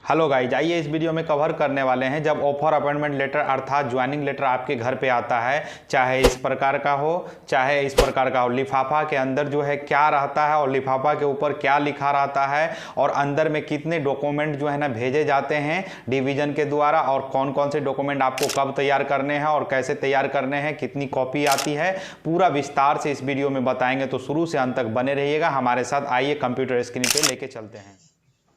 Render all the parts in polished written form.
Hello guys, आइए इस video में कवर करने वाले हैं जब ऑफर अपॉइंटमेंट लेटर अर्थात ज्वाइनिंग लेटर आपके घर पे आता है, चाहे इस प्रकार का हो चाहे इस प्रकार का हो। लिफाफा के अंदर जो है क्या रहता है और लिफाफा के ऊपर क्या लिखा रहता है और अंदर में कितने डॉक्यूमेंट जो है ना भेजे जाते हैं डिवीजन के द्वारा, और कौन कौन से डॉक्यूमेंट आपको कब तैयार करने हैं और कैसे तैयार करने हैं, कितनी कॉपी आती है, पूरा विस्तार से इस वीडियो में बताएंगे। तो शुरू से अंत तक बने रहिएगा हमारे साथ। आइए कंप्यूटर स्क्रीन पे लेके चलते हैं।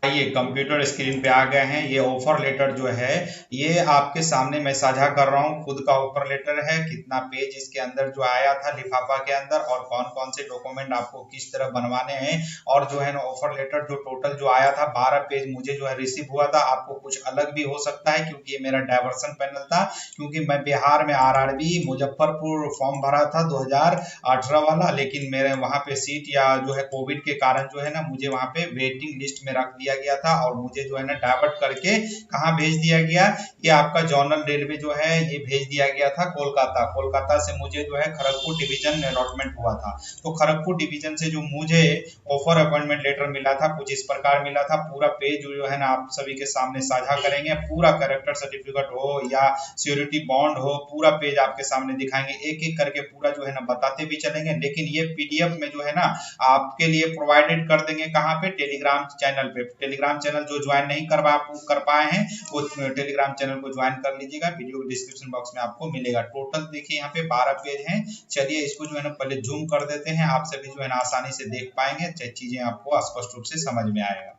ये कंप्यूटर स्क्रीन पे आ गए हैं। ये ऑफर लेटर जो है ये आपके सामने मैं साझा कर रहा हूँ। खुद का ऑफर लेटर है, कितना पेज इसके अंदर जो आया था लिफाफा के अंदर, और कौन कौन से डॉक्यूमेंट आपको किस तरह बनवाने हैं। और जो है ना ऑफर लेटर जो टोटल जो आया था 12 पेज मुझे जो है रिसीव हुआ था। आपको कुछ अलग भी हो सकता है क्योंकि ये मेरा डायवर्सन पैनल था, क्योंकि मैं बिहार में आरआरबी मुजफ्फरपुर फॉर्म भरा था 2018 वाला, लेकिन मेरे वहाँ पे सीट या जो है कोविड के कारण जो है ना मुझे वहाँ पे वेटिंग लिस्ट में रख दिया गया था और मुझे जो है ना डाइवर्ट करके कहाँ भेज दिया गया, ये आपका जर्नल रेलवे जो है ये भेज दिया गया था कोलकाता। कोलकाता से मुझे जो है खड़गपुर डिवीजन अलॉटमेंट हुआ था। तो खड़गपुर डिवीजन से जो मुझे ऑफर अपॉइंटमेंट लेटर मिला था कुछ इस प्रकार मिला था। पूरा पेज जो है ना आप सभी के सामने साझा करेंगे। पूरा कैरेक्टर सर्टिफिकेट हो या सिक्योरिटी बॉन्ड हो, पूरा पेज आपके सामने दिखाएंगे, एक एक करके पूरा जो है ना बताते भी चलेंगे। लेकिन ये पीडीएफ में जो है ना आपके लिए प्रोवाइडेड कर देंगे कहाँ पे, टेलीग्राम चैनल पे। टेलीग्राम चैनल जो ज्वाइन नहीं कर पाए हैं वो टेलीग्राम चैनल को ज्वाइन कर लीजिएगा। वीडियो डिस्क्रिप्शन बॉक्स में आपको मिलेगा। टोटल देखिए यहाँ पे 12 पेज हैं। चलिए इसको जो है ना पहले जूम कर देते हैं, आप सभी जो है ना आसानी से देख पाएंगे, चीजें आपको स्पष्ट रूप से समझ में आएगा।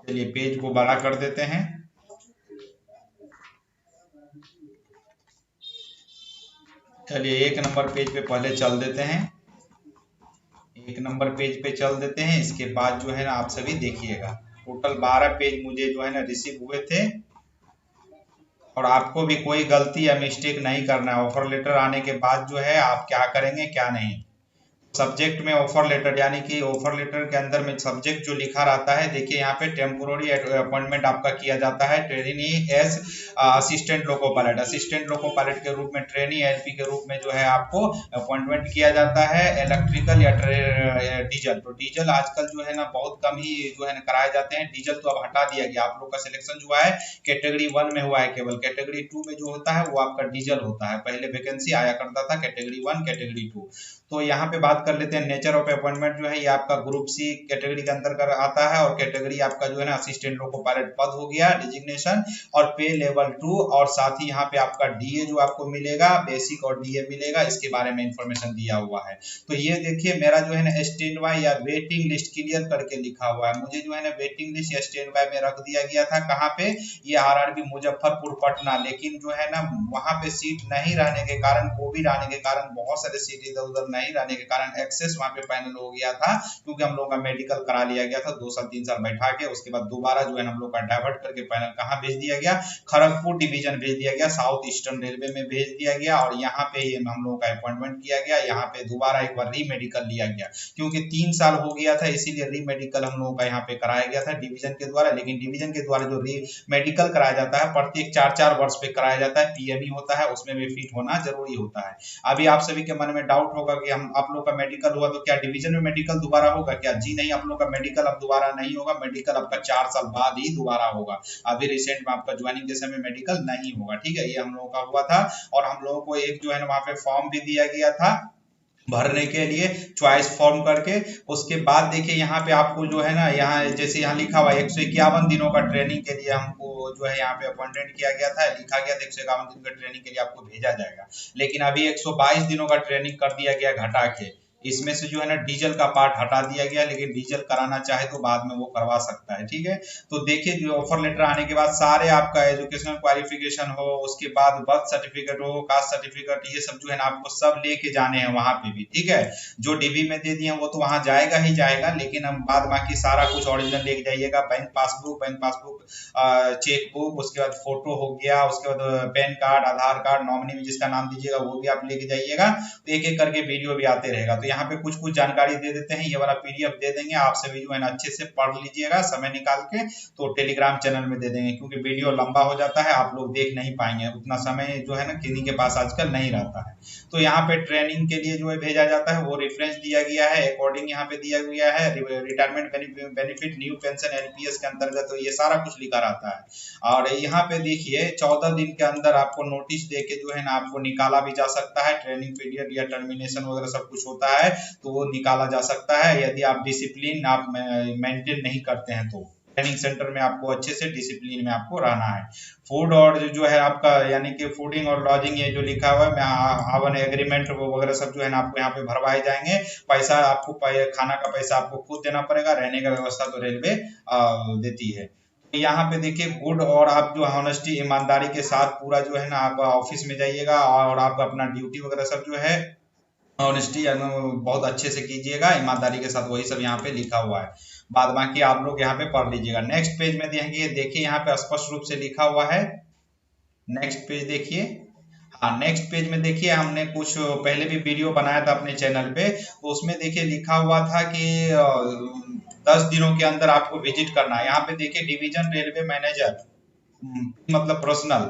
चलिए पेज को बड़ा कर देते हैं। चलिए 1 नंबर पेज पे पहले चल देते हैं। 1 नंबर पेज पे चल देते हैं। इसके बाद जो है ना आप सभी देखिएगा टोटल 12 पेज मुझे जो है ना रिसीव हुए थे। और आपको भी कोई गलती या मिस्टेक नहीं करना है। ऑफर लेटर आने के बाद जो है आप क्या करेंगे क्या नहीं। सब्जेक्ट में ऑफर लेटर यानी कि ऑफर लेटर के अंदर में सब्जेक्ट जो लिखा रहता है, देखिए यहाँ पे टेम्पोररी अपॉइंटमेंट आपका किया जाता है trainee S assistant loco pilot. Assistant loco pilot के रूप में ट्रेनी एलपी के रूप में जो है आपको अपॉइंटमेंट किया जाता है। इलेक्ट्रिकल या डीजल, तो डीजल आजकल जो है ना बहुत कम ही जो है ना कराए जाते हैं। डीजल तो अब हटा दिया गया। आप लोग का सिलेक्शन जो है कैटेगरी 1 में हुआ है, केवल कैटेगरी 2 में जो होता है वो आपका डीजल होता है। पहले वैकेंसी आया करता था कैटेगरी 1 कैटेगरी 2। तो यहाँ पे बात कर लेते हैं नेचर ऑफ अपॉइंटमेंट जो है ये आपका ग्रुप सी कैटेगरी के अंदर आता है। और कैटेगरी आपका जो है ना असिस्टेंट लोको पायलट पद हो गया डिजिग्नेशन, और पे लेवल 2, और साथ ही यहाँ पे आपका डीए जो आपको मिलेगा, बेसिक और डीए मिलेगा, इसके बारे में इंफॉर्मेशन दिया हुआ है। तो ये देखिए मेरा जो है ना स्टैंड बाय या वेटिंग लिस्ट क्लियर करके लिखा हुआ है। मुझे जो है ना वेटिंग लिस्ट या स्टैंड बाय में रख दिया गया था। कहाँ पे, ये आरआरबी मुजफ्फरपुर पटना। लेकिन जो है ना वहां पे सीट नहीं रहने के कारण, कोविड आने के कारण, बहुत सारे सीट इधर उधर नहीं रहने के कारण एक्सेस वहां पे पैनल हो गया था, क्योंकि हम लोग का मेडिकल करा लिया गया था 2 साल 3 साल बैठा के। उसके बाद दोबारा जो है हम लोग का डाइवर्ट करके पैनल कहाँ भेज दिया गया, खड़गपुर डिवीजन भेज दिया गया, साउथ ईस्टर्न रेलवे में भेज दिया गया। और यहाँ पे हम लोग का अपॉइंटमेंट किया गया। यहाँ पे दोबारा एक बार री मेडिकल लिया गया, क्योंकि 3 साल हो गया था, इसीलिए री मेडिकल हम लोगों का यहाँ पे कराया गया था डिवीजन के द्वारा। लेकिन डिवीजन के द्वारा जो री मेडिकल कराया जाता है प्रत्येक 4-4 वर्ष पे कराया जाता है। पीएमई होता है, उसमें भी फिट होना जरूरी होता है। अभी आप सभी के मन में डाउट होगा कि हम आप लोग का मेडिकल हुआ तो क्या डिवीजन में मेडिकल दोबारा होगा क्या? जी नहीं, आप लोग का मेडिकल अब दोबारा नहीं होगा। मेडिकल आपका 4 साल बाद ही दोबारा होगा। अभी रिसेंट में आपका ज्वाइनिंग के समय मेडिकल नहीं होगा। ठीक है, ये हम लोगों का हुआ था। और हम लोगों को एक जो है ना वहाँ पे फॉर्म भी दिया गया था भरने के लिए, चॉइस फॉर्म करके। उसके बाद देखिए यहाँ पे आपको जो है ना, यहाँ जैसे यहाँ लिखा हुआ 151 दिनों का ट्रेनिंग के लिए हमको जो है यहाँ पे अपॉइंटमेंट किया गया था। लिखा गया था 151 दिन का ट्रेनिंग के लिए आपको भेजा जाएगा। लेकिन अभी 122 दिनों का ट्रेनिंग कर दिया गया घटा के। इसमें से जो है ना डीजल का पार्ट हटा दिया गया, लेकिन डीजल कराना चाहे तो बाद में वो करवा सकता है। ठीक है, तो देखिए जो ऑफर लेटर आने के बाद सारे आपका एजुकेशनल क्वालिफिकेशन हो, उसके बाद बर्थ सर्टिफिकेट हो, कास्ट सर्टिफिकेट, ये सब जो है ना आपको सब लेके जाने हैं वहां पे भी। ठीक है, जो डीबी में दे दिए वो तो वहां जाएगा ही जाएगा, लेकिन हम बाद बाकी सारा कुछ ओरिजिनल लेके जाइएगा। बैंक पासबुक, चेक बुक, उसके बाद फोटो हो गया, उसके बाद पैन कार्ड, आधार कार्ड, नॉमिनी में जिसका नाम दीजिएगा वो भी आप लेके जाइएगा। तो एक एक करके वीडियो भी आते रहेगा। तो यहाँ पे कुछ कुछ जानकारी दे देते हैं, ये वाला PDF दे देंगे, आप सभी जो है ना अच्छे से पढ़ लीजिएगा समय निकाल के, तो टेलीग्राम चैनल में दे देंगे, क्योंकि वीडियो लंबा हो जाता है, आप लोग देख नहीं पाएंगे, उतना समय जो है ना किन्हीं के पास आजकल नहीं रहता है। तो यहाँ पे ट्रेनिंग के लिए जो है भेजा जाता है, वो रेफरेंस दिया गया है, अकॉर्डिंग यहाँ पे दिया गया है, retirement benefit, new pension LPS के अंतर्गत, तो ये सारा कुछ लिखा रहता है। और यहाँ पे देखिए 14 दिन के अंदर आपको नोटिस दे के जो है ना आपको निकाला भी जा सकता है, ट्रेनिंग पीरियड या टर्मिनेशन वगैरह सब कुछ होता है, तो वो निकाला जा सकता है यदि आप डिसिप्लिन आप मेंटेन नहीं करते हैं। तो ट्रेनिंग सेंटर में आपको अच्छे से डिसिप्लिन में आपको रहना है। फूड और जो है आपका यानी कि फूडिंग और लॉजिंग, ये जो लिखा हुआ है आवन एग्रीमेंट वगैरह सब जो है ना आपको यहाँ पे भरवाए जाएंगे। पैसा आपको खाना का पैसा आपको खुद देना पड़ेगा, रहने का व्यवस्था तो रेलवे देती है। यहाँ पे देखिए गुड, और आप जो ऑनेस्टी ईमानदारी के साथ पूरा जो है ना आप ऑफिस में जाइएगा और आप अपना ड्यूटी वगैरह सब जो है ऑनेस्टी बहुत अच्छे से कीजिएगा, ईमानदारी के साथ, वही सब यहाँ पे लिखा हुआ है। बाद बाकी आप लोग यहाँ पे पढ़ लीजिएगा। नेक्स्ट पेज में देखेंगे, देखिए यहाँ पे स्पष्ट रूप से लिखा हुआ है। नेक्स्ट पेज देखिए, हाँ नेक्स्ट पेज में देखिए, हमने कुछ पहले भी वीडियो बनाया था अपने चैनल पे, तो उसमें देखिए लिखा हुआ था कि 10 दिनों के अंदर आपको विजिट करना है। यहाँ पे देखिए डिवीजन रेलवे मैनेजर मतलब पर्सनल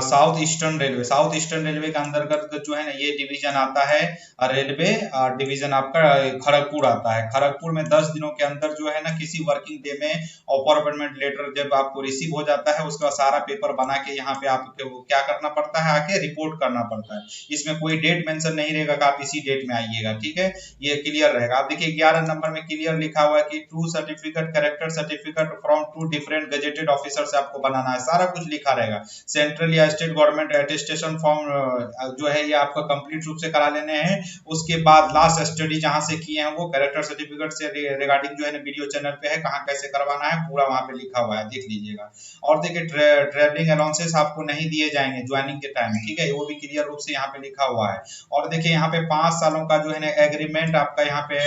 साउथ ईस्टर्न रेलवे के अंतर्गत जो है ना ये डिवीजन आता है, रेलवे डिवीजन आपका खड़गपुर आता है। खड़गपुर में 10 दिनों के अंदर जो है ना किसी वर्किंग डे में ऑफर अपॉइंटमेंट लेटर जब आपको रिसीव हो जाता है, उसका सारा पेपर बना के यहाँ पे आपको क्या करना पड़ता है, आके रिपोर्ट करना पड़ता है। इसमें कोई डेट मेंशन नहीं रहेगा कि आप इसी डेट में आइएगा, ठीक है, ये क्लियर रहेगा। आप देखिए 11 नंबर में क्लियर लिखा हुआ है कि true certificate, character certificate from 2 different gazetted officer से आपको बनाना है, सारा कुछ लिखा रहेगा। सेंट्रल या स्टेट गवर्नमेंट अटेस्टेशन फॉर्म जो है ये आपको कंप्लीट रूप से करा लेने हैं। उसके बाद लास्ट स्टडी जहां से किए हैं वो कैरेक्टर सर्टिफिकेट से रिगार्डिंग जो है ना वीडियो चैनल पे है, कहां कैसे करवाना है पूरा वहां पे लिखा हुआ है, देख लीजिएगा। और देखिए ट्रैवलिंग अलाउंसेस आपको नहीं दिए जाएंगे ज्वाइनिंग के टाइम, ठीक है, वो भी क्लियर रूप से यहाँ पे लिखा हुआ है। और देखिए यहाँ पे 5 सालों का जो है ना एग्रीमेंट आपका यहाँ पे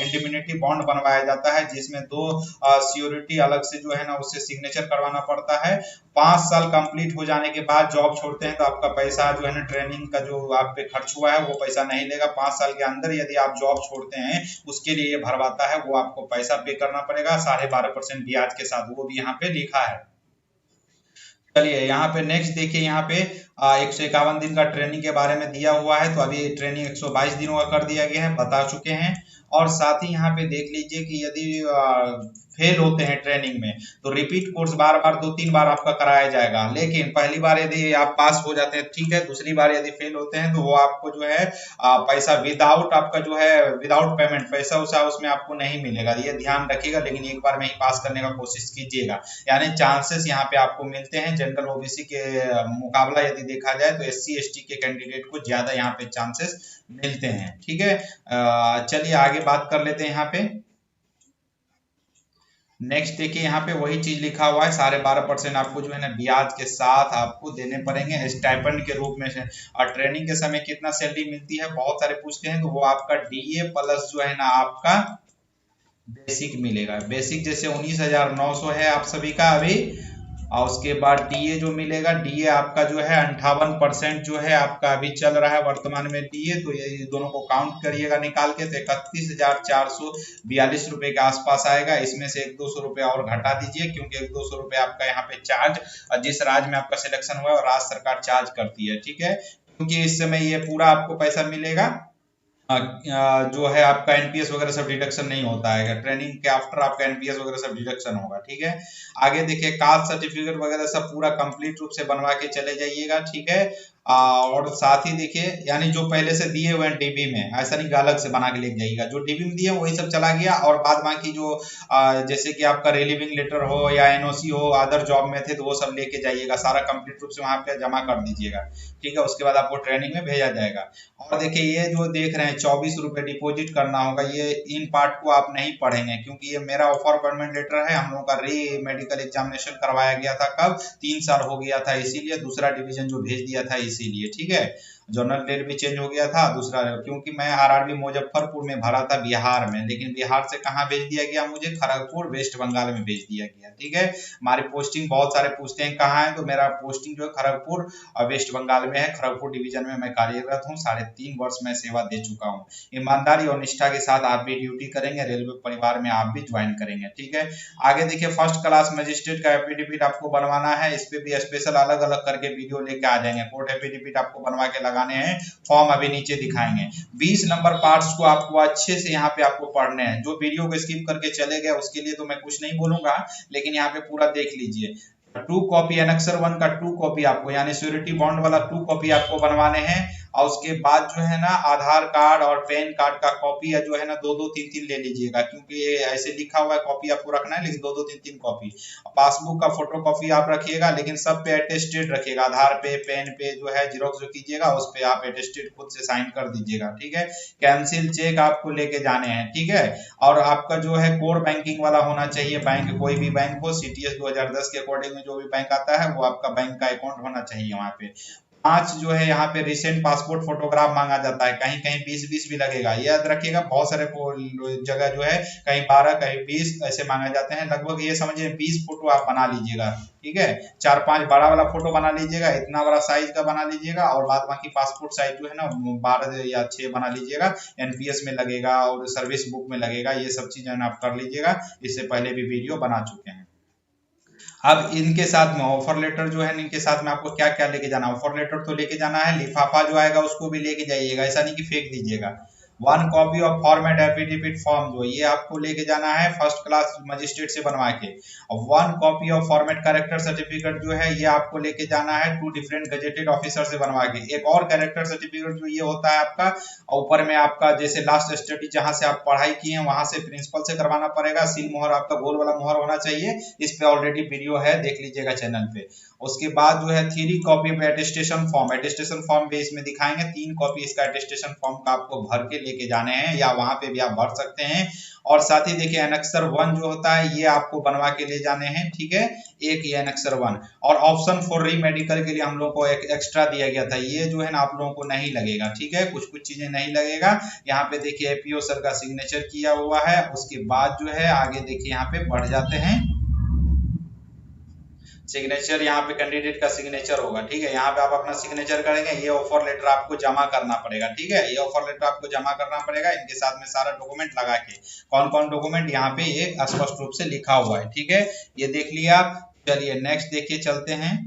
इंडिमिनिटी बॉन्ड बनवाया जाता है, जिसमें 2 सिक्योरिटी अलग से जो है ना उससे सिग्नेचर करवाना पड़ता है। 5 साल कंप्लीट हो जाने के बाद जॉब छोड़ते हैं तो आपका पैसा जो है ना ट्रेनिंग का जो आप पे खर्च हुआ है वो पैसा नहीं लेगा। 5 साल के अंदर यदि आप जॉब छोड़ते हैं उसके लिए भरवाता है, वो आपको पैसा पे करना पड़ेगा 12.5% ब्याज के साथ, वो भी यहाँ पे लिखा है। चलिए यहाँ पे नेक्स्ट देखिए, यहाँ पे 151 दिन का ट्रेनिंग के बारे में दिया हुआ है, तो अभी ट्रेनिंग 122 दिनों का कर दिया गया है, बता चुके हैं। और साथ ही यहाँ पे देख लीजिए कि यदि फेल होते हैं ट्रेनिंग में तो रिपीट कोर्स बार बार 2-3 बार आपका कराया जाएगा, लेकिन पहली बार यदि आप पास हो जाते हैं ठीक है, दूसरी बार यदि फेल होते हैं तो वो आपको जो है पैसा विदाउट आपका जो है विदाउट पेमेंट पैसा उसा उसमें आपको नहीं मिलेगा, ये ध्यान रखिएगा। लेकिन एक बार में ही पास करने का कोशिश कीजिएगा, यानी चांसेस यहाँ पे आपको मिलते हैं जनरल OBC के मुकाबला यदि देखा जाए तो SC ST के कैंडिडेट को ज्यादा यहाँ पे चांसेस मिलते हैं, ठीक है। चलिए आगे बात कर लेते हैं। यहाँ पे नेक्स्ट देखिए, यहाँ पे वही चीज लिखा हुआ है, 12.5% आपको जो है ना ब्याज के साथ आपको देने पड़ेंगे स्टाइपेंड के रूप में से। और ट्रेनिंग के समय कितना सैलरी मिलती है बहुत सारे पूछते हैं, तो वो आपका DA प्लस जो है ना आपका बेसिक मिलेगा। बेसिक जैसे 19,900 है आप सभी का अभी, और उसके बाद DA जो मिलेगा, DA आपका जो है 58% जो है आपका अभी चल रहा है वर्तमान में DA, तो ये दोनों को काउंट करिएगा निकाल के, तो 31,442 रुपए के आसपास आएगा। इसमें से 100-200 रुपए और घटा दीजिए, क्योंकि 100-200 रुपए आपका यहाँ पे चार्ज जिस राज्य में आपका सिलेक्शन हुआ है और राज्य सरकार चार्ज करती है, ठीक है, क्योंकि इस समय ये पूरा आपको पैसा मिलेगा जो है आपका NPS वगैरह सब डिडक्शन नहीं होता है, ट्रेनिंग के आफ्टर आपका NPS वगैरह सब डिडक्शन होगा, ठीक है। आगे देखिए कास्ट सर्टिफिकेट वगैरह सब पूरा कंप्लीट रूप से बनवा के चले जाइएगा, ठीक है। और साथ ही देखिए यानी जो पहले से दिए हुए हैं DB में, ऐसा नहीं अलग से बना के लेके जाइएगा, जो DB में दिए वही सब चला गया। और बाद बाकी जो जैसे कि आपका रिलीविंग लेटर हो या NOC हो, अदर जॉब में थे तो वो सब लेके जाइएगा, सारा कंप्लीट रूप से वहां पे जमा कर दीजिएगा, ठीक है। उसके बाद आपको ट्रेनिंग में भेजा जाएगा। और देखिए ये जो देख रहे हैं 24 रुपए डिपोजिट करना होगा, ये इन पार्ट को आप नहीं पढ़ेंगे, क्योंकि ये मेरा ऑफर अपॉइंटमेंट लेटर है, हम लोगों का री मेडिकल एग्जामिनेशन करवाया गया था, कब 3 साल हो गया था, इसीलिए दूसरा डिवीजन जो भेज दिया था इसीलिए, ठीक है। जनरल रेट भी चेंज हो गया था। दूसरा क्योंकि मैं आरआरबी मुजफ्फरपुर में भरा था बिहार में, लेकिन बिहार से कहाँ भेज दिया गया मुझे, खड़गपुर वेस्ट बंगाल में भेज दिया गया। ठीक है, हमारी पोस्टिंग बहुत सारे पूछते हैं कहाँ है, तो मेरा पोस्टिंग जो है खड़गपुर और वेस्ट बंगाल में है। खड़गपुर डिवीजन में मैं कार्यरत हूँ, 3.5 वर्ष में सेवा दे चुका हूँ। ईमानदारी और निष्ठा के साथ आप भी ड्यूटी करेंगे, रेलवे परिवार में आप भी ज्वाइन करेंगे। ठीक है, आगे देखिए फर्स्ट क्लास मजिस्ट्रेट का एफिडेविट आपको बनवाना है। इस पे भी स्पेशल अलग अलग करके वीडियो लेके आ जाएंगे। कोर्ट एफिडेविट आपको बनवा के लगाने हैं, फॉर्म अभी नीचे दिखाएंगे। 20 नंबर पार्ट्स को आपको अच्छे से यहाँ पे आपको पढ़ने हैं। जो वीडियो को स्किप करके चले गए उसके लिए तो मैं कुछ नहीं बोलूंगा, लेकिन यहाँ पे पूरा देख लीजिए। 2 कॉपी एनेक्सर 1 का 2 कॉपी आपको यानी श्योरिटी बॉन्ड वाला 2 कॉपी आपको बनवाने हैं। और उसके बाद जो है ना आधार कार्ड और पैन कार्ड का कॉपी या जो है ना 2-2 3-3 ले लीजिएगा, क्योंकि ये ऐसे लिखा हुआ है कॉपी आपको रखना है, लेकिन 2-2 3-3 कॉपी। पासबुक का फोटो कॉपी आप रखिएगा, लेकिन सब पे अटेस्टेड रखिएगा। आधार पे पेन पे जो है जीरोक्स जो कीजिएगा उस पे आप अटेस्टेड खुद से साइन कर दीजिएगा। ठीक है, कैंसिल चेक आपको लेके जाने हैं। ठीक है, और आपका जो है कोर बैंकिंग वाला होना चाहिए बैंक, कोई भी बैंक हो। सीटीएस 2010 के अकॉर्डिंग में जो भी बैंक आता है वो आपका बैंक का अकाउंट होना चाहिए वहाँ पे। 5 जो है यहाँ पे रिसेंट पासपोर्ट फोटोग्राफ मांगा जाता है, कहीं कहीं 20-20 भी लगेगा, याद रखिएगा। बहुत सारे जगह जो है कहीं 12 कहीं 20 ऐसे मांगे जाते हैं। लगभग ये समझिए 20 फोटो आप बना लीजिएगा। ठीक है, 4-5 बड़ा वाला फोटो बना लीजिएगा, इतना बड़ा साइज का बना लीजिएगा, और बाद बाकी पासपोर्ट साइज जो है ना 12 या 6 बना लीजिएगा। एनपीएस में लगेगा और सर्विस बुक में लगेगा, ये सब चीजें आप कर लीजिएगा। इससे पहले भी वीडियो बना चुके हैं। अब इनके साथ में ऑफर लेटर जो है, इनके साथ में आपको क्या क्या लेके जाना है। ऑफर लेटर तो लेके जाना है, लिफाफा जो आएगा उसको भी लेके जाइएगा, ऐसा नहीं कि फेंक दीजिएगा। 1 copy of format affidavit form जो ये आपको लेके जाना है फर्स्ट क्लास मजिस्ट्रेट से बनवा के। और 1 copy of format character certificate जो है ये आपको लेके जाना है 2 डिफरेंट गजेटेड ऑफिसर से बनवा के। एक और कैरेक्टर सर्टिफिकेट जो ये होता है आपका ऊपर में आपका जैसे लास्ट स्टडी जहां से आप पढ़ाई किए हैं वहां से प्रिंसिपल से करवाना पड़ेगा। सील मोहर आपका गोल वाला मोहर होना चाहिए। इस पे ऑलरेडी वीडियो है, देख लीजिएगा चैनल पे। उसके बाद जो है 3 copy of attestation form, attestation form भी इसमें दिखाएंगे। 3 कॉपी इसका अटेस्टेशन फॉर्म का आपको भर के लेके जाने हैं, या वहां पे भी आप भर सकते हैं। और साथ ही देखिए एनेक्सर 1 जो होता है ये आपको बनवा के ले जाने हैं। ठीक है, एक ये एनेक्सर 1। और ऑप्शन फॉर री मेडिकल के लिए हम लोग को एक एक्स्ट्रा दिया गया था, ये जो है ना आप लोगों को नहीं लगेगा। ठीक है, कुछ कुछ चीजें नहीं लगेगा। यहाँ पे देखिए एपीओ सर का सिग्नेचर किया हुआ है। उसके बाद जो है आगे देखिए यहाँ पे बढ़ जाते हैं, सिग्नेचर यहाँ पे कैंडिडेट का सिग्नेचर होगा। ठीक है, यहाँ पे आप अपना सिग्नेचर करेंगे। ये ऑफर लेटर आपको जमा करना पड़ेगा। ठीक है, ये ऑफर लेटर आपको जमा करना पड़ेगा, इनके साथ में सारा डॉक्यूमेंट लगा के। कौन कौन डॉक्यूमेंट यहाँ पे एक स्पष्ट रूप से लिखा हुआ है। ठीक है, ये देख लिया आप। चलिए नेक्स्ट देखिए चलते हैं।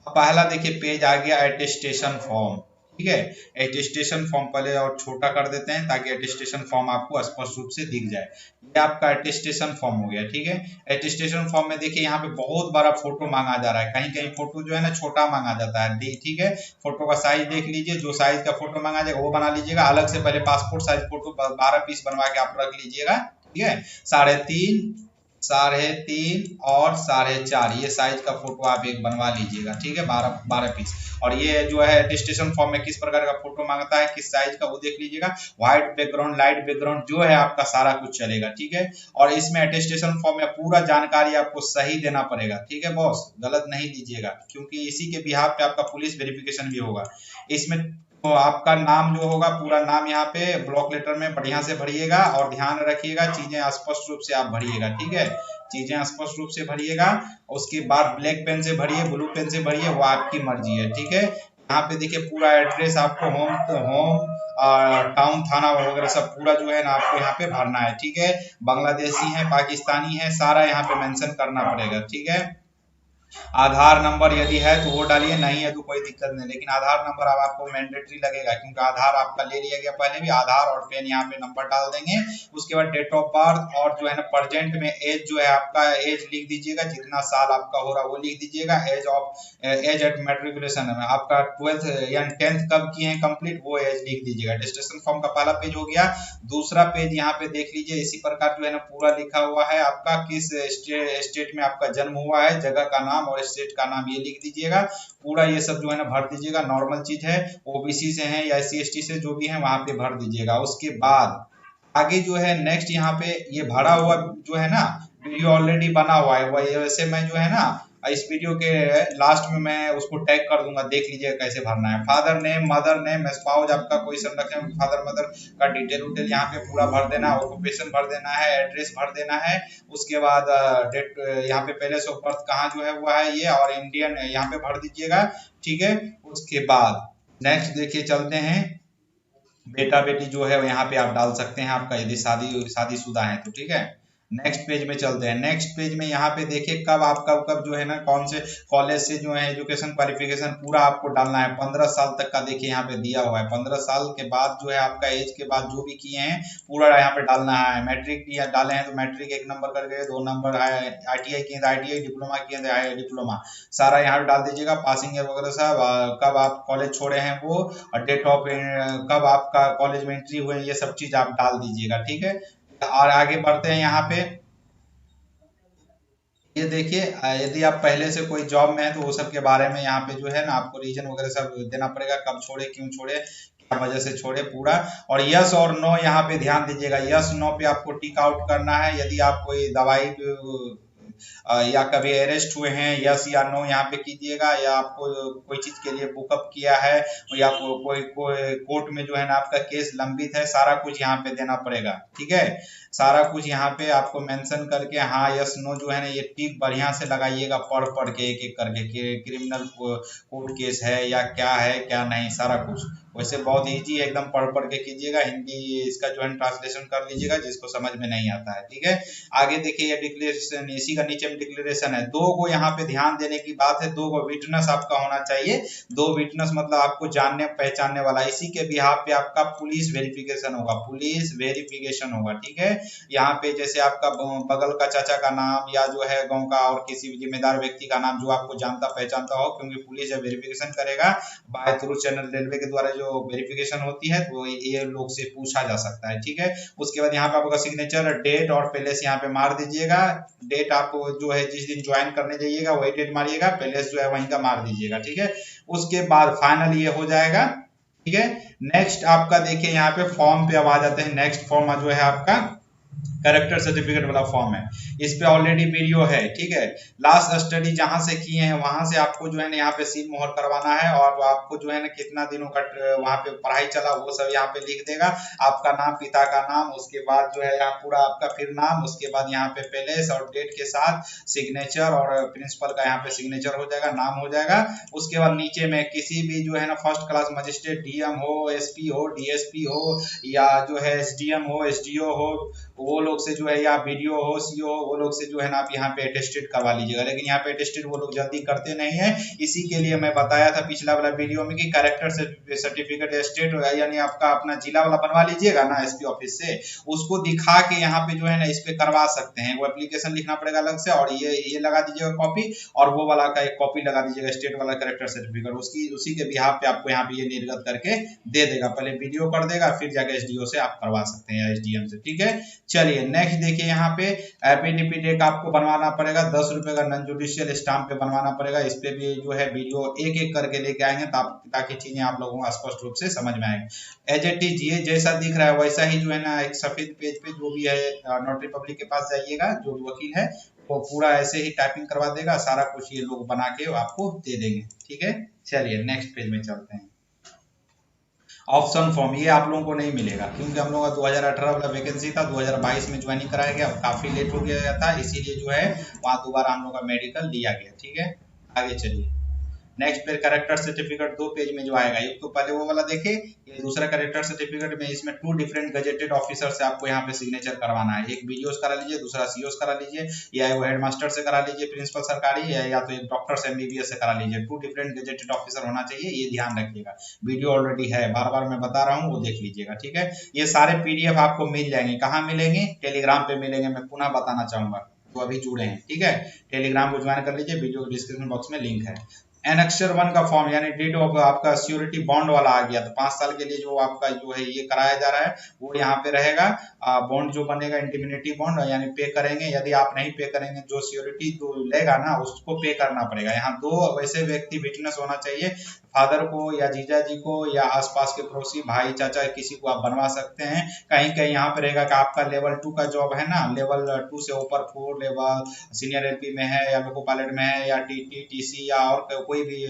पहला देखिए पेज आ गया अटेस्टेशन फॉर्म। ठीक है, अटेस्टेशन फॉर्म पहले और छोटा कर देते हैं ताकि अटेस्टेशन फॉर्म आपको स्पष्ट रूप से दिख जाए। ये आपका अटेस्टेशन फॉर्म हो गया। ठीक है, अटेस्टेशन फॉर्म में देखिए यहाँ पे बहुत बड़ा फोटो मांगा जा रहा है, कहीं कहीं फोटो जो है ना छोटा मांगा जाता है। ठीक है, फोटो का साइज देख लीजिए, जो साइज का फोटो मांगा जाएगा वो बना लीजिएगा। अलग से पहले पासपोर्ट साइज फोटो 12 पीस बनवा के आप रख लीजिएगा। ठीक है, 3.5, 3.5 और 4.5 ये साइज का फोटो आप एक बनवा लीजिएगा। ठीक है, 12 पीस। और ये जो है अटेस्टेशन फॉर्म में किस प्रकार का फोटो मांगता है, किस साइज का, वो देख लीजिएगा। व्हाइट बैकग्राउंड, लाइट बैकग्राउंड जो है आपका सारा कुछ चलेगा। ठीक है, और इसमें अटेस्टेशन फॉर्म में पूरा जानकारी आपको सही देना पड़ेगा। ठीक है बॉस, गलत नहीं दीजिएगा, क्योंकि इसी के बिहाफ पे आपका पुलिस वेरिफिकेशन भी होगा। इसमें तो आपका नाम जो होगा पूरा नाम यहाँ पे ब्लॉक लेटर में बढ़िया से भरिएगा, और ध्यान रखिएगा चीजें स्पष्ट रूप से आप भरिएगा। ठीक है, चीजें स्पष्ट रूप से भरिएगा। उसके बाद ब्लैक पेन से भरिए, ब्लू पेन से भरिए, वो आपकी मर्जी है। ठीक है, यहाँ पे देखिए पूरा एड्रेस आपको होम टाउन थाना वगैरह सब पूरा जो है ना आपको यहाँ पे भरना है। ठीक है, बांग्लादेशी है, पाकिस्तानी है, सारा यहाँ पे मेंशन करना पड़ेगा। ठीक है, आधार नंबर यदि है तो वो डालिए, नहीं है तो कोई दिक्कत नहीं, लेकिन आधार नंबर अब आपको मैंडेटरी लगेगा, क्योंकि आधार आपका ले लिया गया पहले भी। आधार और पेन यहाँ पे नंबर डाल देंगे। उसके बाद डेट ऑफ बर्थ और जो है ना प्रेजेंट में एज जो है आपका एज लिख दीजिएगा, जितना साल आपका हो रहा है वो लिख दीजिएगा। एज एट मेट्रिकुलेशन में आपका 12th या 10th कब किए हैं कंप्लीट वो एज लिख दीजिएगा। रजिस्ट्रेशन फॉर्म का पहला पेज हो गया। दूसरा पेज यहाँ पे देख लीजिए, इसी प्रकार जो है ना पूरा लिखा हुआ है आपका किस स्टेट में आपका जन्म हुआ है, जगह का नाम और स्टेट का नाम ये लिख दीजिएगा। पूरा ये सब जो है ना भर दीजिएगा, नॉर्मल चीज है। ओबीसी से है या SC ST से जो भी है वहां पे भर दीजिएगा। उसके बाद आगे जो है नेक्स्ट यहाँ पे ये भरा हुआ जो है ना वीडियो ऑलरेडी बना हुआ है, वैसे मैं जो है ना इस वीडियो के लास्ट में मैं उसको टैग कर दूंगा, देख लीजिएगा कैसे भरना है। Father name, mother name, spouse आपका कोई संरक्षण, फादर मदर का डिटेल उटेल यहाँ पे पूरा भर देना है, ऑक्यूपेशन भर देना है, एड्रेस भर देना है। उसके बाद डेट यहाँ पे प्लेस ऑफ बर्थ कहाँ जो है हुआ है ये, और इंडियन यहाँ पे भर दीजिएगा, ठीक है। उसके बाद नेक्स्ट देखिए चलते हैं, बेटा बेटी जो है यहाँ पे आप डाल सकते हैं आपका, यदि शादीशुदा है तो, ठीक है। नेक्स्ट पेज में चलते हैं। नेक्स्ट पेज में यहाँ पे देखिए कब जो है ना, कौन से कॉलेज से जो है एजुकेशन क्वालिफिकेशन पूरा आपको डालना है। 15 साल तक का देखिए यहाँ पे दिया हुआ है। 15 साल के बाद जो है आपका एज के बाद जो भी किए हैं पूरा यहाँ पे डालना है। मैट्रिक डाले हैं तो मैट्रिक 1 नंबर करके, 2 नंबर है, ITI किए तो ITI, डिप्लोमा किए तो डिप्लोमा, सारा यहाँ पे डाल दीजिएगा। पासिंग ईयर वगैरह सब, कब आप कॉलेज छोड़े हैं वो, और डेट ऑफ कब आपका कॉलेज में एंट्री हुए, ये सब चीज आप डाल दीजिएगा, ठीक है। और आगे बढ़ते हैं यहाँ पे, ये देखिए यदि आप पहले से कोई जॉब में है तो वो सब के बारे में यहाँ पे जो है ना आपको रीजन वगैरह सब देना पड़ेगा, कब छोड़े, क्यों छोड़े, क्या वजह से छोड़े पूरा। और यस और नो यहाँ पे ध्यान दीजिएगा, यस नो पे आपको टिक आउट करना है। यदि आप कोई दवाई या कभी अरेस्ट हुए हैं, यस या नो यहाँ पे कीजिएगा। या आपको कोई चीज के लिए बुकअप किया है, या कोई कोर्ट में जो है ना आपका केस लंबित है, सारा कुछ यहाँ पे देना पड़ेगा, ठीक है। सारा कुछ यहाँ पे आपको मेंशन करके हाँ यस नो जो है ना ये टिक बढ़िया से लगाइएगा, पढ़ के एक एक करके, क्रिमिनल कोर्ट केस है या क्या है क्या नहीं, सारा कुछ। वैसे बहुत इजी है, एकदम पढ़ के कीजिएगा। हिंदी इसका जो है ट्रांसलेशन कर लीजिएगा जिसको समझ में नहीं आता है, ठीक है। आगे देखिए ये डिक्लेरेशन, इसी का नीचे में डिक्लेरेशन है। 2 को यहाँ पे ध्यान देने की बात है, 2 को विटनेस आपका होना चाहिए। 2 विटनेस मतलब आपको जानने पहचानने वाला, इसी के बिहाफ पे आपका पुलिस वेरिफिकेशन होगा, पुलिस वेरिफिकेशन होगा, ठीक है। यहाँ पे जैसे आपका बगल का चाचा का नाम, या जो है गाँव का और किसी भी जिम्मेदार व्यक्ति का नाम जो आपको जानता पहचानता हो, क्योंकि पुलिस जब वेरिफिकेशन करेगा बाय थ्रू चैनल रेलवे के द्वारा जो वेरिफिकेशन होती है तो ये लोग से पूछा जा सकता है, ठीक है। उसके बाद यहाँ पे आपका सिग्नेचर, डेट और प्लेस यहाँ पे मार दीजिएगा। डेट आप जो है जिस दिन ज्वाइन करने जाइएगा वही डेट मारिएगा, प्लेस जो है वहीं का मार दीजिएगा, ठीक है। उसके बाद फाइनल ये हो जाएगा, ठीक है। नेक्स्ट आपका देखिए यहाँ पे फॉर्म पे अब आ जाते हैं। नेक्स्ट फॉर्म जो है आपका कैरेक्टर सर्टिफिकेट वाला फॉर्म है, इस पे ऑलरेडी वीडियो है, ठीक है। लास्ट स्टडी जहां से किए हैं वहां से आपको जो है ना यहाँ पे सील मोहर करवाना है, और आपको जो है ना कितना दिनों का वहां पे पढ़ाई चला वो सब यहाँ पे लिख देगा। आपका नाम, पिता का नाम, उसके बाद जो है यहाँ पूरा आपका फिर नाम, उसके बाद यहाँ पे प्लेस और डेट के साथ सिग्नेचर, और प्रिंसिपल का यहाँ पे सिग्नेचर हो जाएगा, नाम हो जाएगा। उसके बाद नीचे में किसी भी जो है ना फर्स्ट क्लास मजिस्ट्रेट, DM हो, SP हो, DSP हो, या जो है SDM हो, SDO हो, वो लोग से जो है, या BDO हो, CO हो, वो लोग से जो है ना आप यहाँ पे अटेस्टेड करवा लीजिएगा। लेकिन यहाँ पे अटेस्टेड वो लोग जल्दी करते नहीं है, इसी के लिए मैं बताया था पिछला वाला वीडियो में कि कैरेक्टर सर्टिफिकेट स्टेट यानी आपका अपना जिला वाला बनवा लीजिएगा ना SP ऑफिस से, उसको दिखा के यहाँ पे जो है ना इस पे करवा सकते हैं। वो एप्लीकेशन लिखना पड़ेगा अलग से, और ये लगा दीजिएगा कॉपी, और वो वाला का एक कॉपी लगा दीजिएगा स्टेट वाला कैरेक्टर सर्टिफिकेट, उसी के बिहाफ पे आपको यहाँ पे ये निर्गत करके दे देगा। पहले वीडियो कर देगा, फिर जाके SDO से आप करवा सकते हैं या SDM से, ठीक है। चलिए नेक्स्ट देखिए, यहाँ पे एफिडेविट एक आपको बनवाना पड़ेगा, 10 रुपए का नॉन जुडिशियल स्टाम्प पे बनवाना पड़ेगा। इस पे भी जो है वीडियो एक एक करके लेके आएंगे ताकि चीजें आप लोगों को स्पष्ट रूप से समझ में आएंगे। एज इट इज ये जैसा दिख रहा है वैसा ही जो है ना एक सफेद पेज पे जो भी है नोटरी पब्लिक के पास जाइएगा, जो वकील है वो पूरा ऐसे ही टाइपिंग करवा देगा, सारा कुछ ये लोग बना के आपको दे देंगे, ठीक है। चलिए नेक्स्ट पेज में चलते हैं। ऑप्शन फॉर्म ये आप लोगों को नहीं मिलेगा, क्योंकि हम लोगों का 2018 वाला वैकेंसी था, 2022 में ज्वाइनिंग कराया गया, काफी लेट हो गया था, इसीलिए जो है वहाँ दोबारा हम लोग का मेडिकल लिया गया, ठीक है। आगे चलिए, नेक्स्ट पे कैरेक्टर सर्टिफिकेट 2 पेज में जो आएगा, एक तो पहले वो वाला देखे, ये दूसरा कैरेक्टर सर्टिफिकेट में इसमें 2 डिफरेंट गजेटेड ऑफिसर से आपको यहाँ पे सिग्नेचर करवाना है। एक BDO करा लीजिए, दूसरा COs करा लीजिए, या वो हेडमास्टर से करा लीजिए प्रिंसिपल सरकारी, या तो एक डॉक्टर से MBBS से करा लीजिए। 2 डिफरेंट गजेटेड ऑफिसर होना चाहिए, ये ध्यान रखिएगा। वीडियो ऑलरेडी है, बार बार मैं बता रहा हूँ, वो देख लीजिएगा, ठीक है। ये सारे PDF आपको मिल जाएंगे, कहाँ मिलेंगे? टेलीग्राम पे मिलेंगे। मैं पुनः बताना चाहूंगा, तो अभी जुड़े हैं, ठीक है। टेलीग्राम को ज्वाइन कर लीजिए, वीडियो डिस्क्रिप्शन बॉक्स में लिंक है। एनेक्सर 1 का फॉर्म यानी डेट ऑफ आपका सिक्योरिटी बॉन्ड वाला आ गया, तो 5 साल के लिए जो आपका जो है ये कराया जा रहा है वो यहाँ पे रहेगा। बॉन्ड जो बनेगा इंटिमिनिटी बॉन्ड, यानी पे करेंगे। यदि आप नहीं पे करेंगे, जो सिक्योरिटी जो लेगा ना उसको पे करना पड़ेगा। यहाँ 2 वैसे व्यक्ति विटनेस होना चाहिए, फादर को या जीजा जी को या आसपास के पड़ोसी भाई चाचा किसी को आप बनवा सकते हैं। कहीं कहीं यहाँ पे रहेगा कि आपका लेवल 2 का जॉब है ना, लेवल 2 से ऊपर 4 लेवल सीनियर एलपी में है या लोको पायलट में है या टीटी टीसी या और कोई भी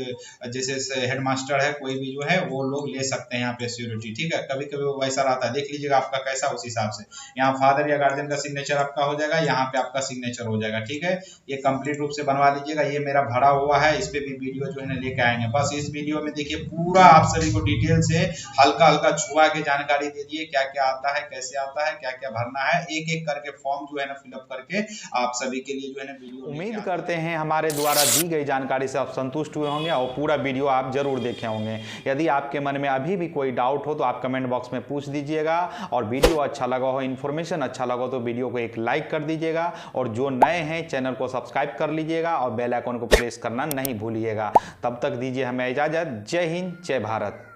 जैसे हेडमास्टर है, कोई भी जो है वो लोग ले सकते हैं यहाँ पे सिक्योरिटी। ठीक है, कभी कभी वो वैसा रहता है, देख लीजिएगा आपका कैसा, उस हिसाब से यहाँ फादर या गार्जियन का सिग्नेचर आपका हो जाएगा, यहाँ पे आपका सिग्नेचर हो जाएगा। ठीक है, ये कंप्लीट रूप से बनवा लीजिएगा। ये मेरा भरा हुआ है, इस पे भी वीडियो जो है ना लेके आएंगे। बस इस वीडियो में देखिए पूरा आप सभी को डिटेल से हल्का हल्का छुआ के जानकारी दे दिए, क्या क्या आता है, कैसे आता है, क्या क्या भरना है, एक एक करके फॉर्म जो है ना फिलअप करके आप सभी के लिए जो है ना वीडियो। उम्मीद करते हैं हमारे द्वारा दी गई जानकारी से आप संतुष्ट हुए होंगे और पूरा वीडियो आप जरूर देखे होंगे। यदि आपके मन में अभी भी कोई डाउट हो तो आप कमेंट बॉक्स में पूछ दीजिएगा, और वीडियो अच्छा लगा हो, इन्फॉर्मेशन अच्छा लगा हो तो वीडियो को एक लाइक कर दीजिएगा, और जो नए हैं चैनल को सब्सक्राइब कर लीजिएगा और बेल आइकन को प्रेस करना नहीं भूलिएगा। तब तक दीजिए हमें इजाज़त। जय हिंद, जय भारत।